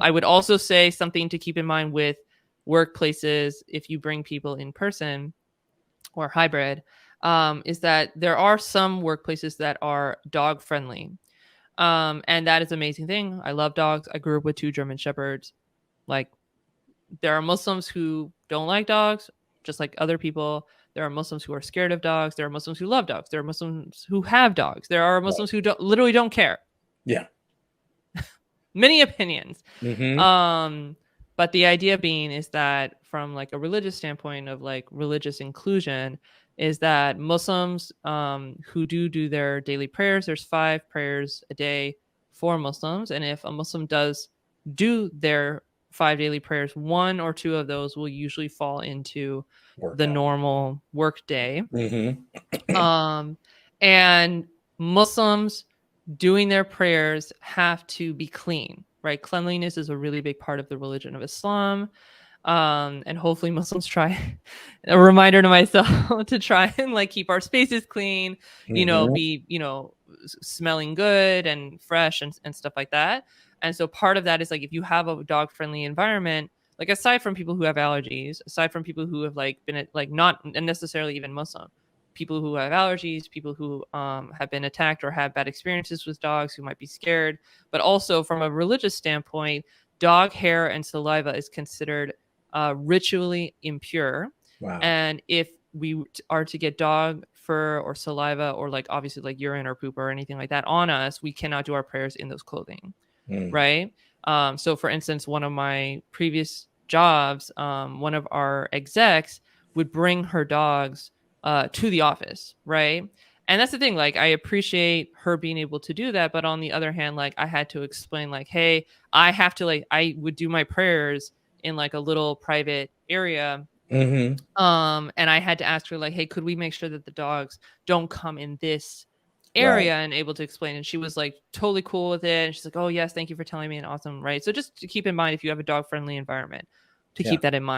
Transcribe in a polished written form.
I would also say something to keep in mind with workplaces, if you bring people in person or hybrid, is that there are some workplaces that are dog friendly. And that is an amazing thing. I love dogs. I grew up with 2 German Shepherds. Like, there are Muslims who don't like dogs, just like other people. There are Muslims who are scared of dogs. There are Muslims who love dogs. There are Muslims who have dogs. There are Muslims who literally don't care. Yeah. Many opinions. Mm-hmm. But the idea being is that from like a religious standpoint of like religious inclusion, is that Muslims who do their daily prayers, there's 5 prayers a day for Muslims. And if a Muslim does do their 5 daily prayers, 1 or 2 of those will usually fall into the normal work day. Mm-hmm. And Muslims doing their prayers have to be clean, right? Cleanliness is a really big part of the religion of Islam. And hopefully Muslims try, a reminder to myself, to try and like keep our spaces clean, be, smelling good and fresh and stuff like that. And so part of that is like, if you have a dog friendly environment, like aside from people who have allergies, aside from people who have like been like not necessarily even Muslim, people who have allergies, people who have been attacked or have bad experiences with dogs, who might be scared, but also from a religious standpoint, dog hair and saliva is considered ritually impure. Wow. And if we are to get dog fur or saliva or like obviously like urine or poop or anything like that on us, we cannot do our prayers in those clothing. Right. So for instance, one of my previous jobs, one of our execs would bring her dogs to the office. Right. And that's the thing, like, I appreciate her being able to do that. But on the other hand, like, I had to explain, like, hey, I have to, like, I would do my prayers in like a little private area. Mm-hmm. And I had to ask her, like, hey, could we make sure that the dogs don't come in this area, and able to explain. And she was like totally cool with it. And she's like, oh yes, thank you for telling me, and awesome. Right. So just to keep in mind, if you have a dog friendly environment, to keep that in mind.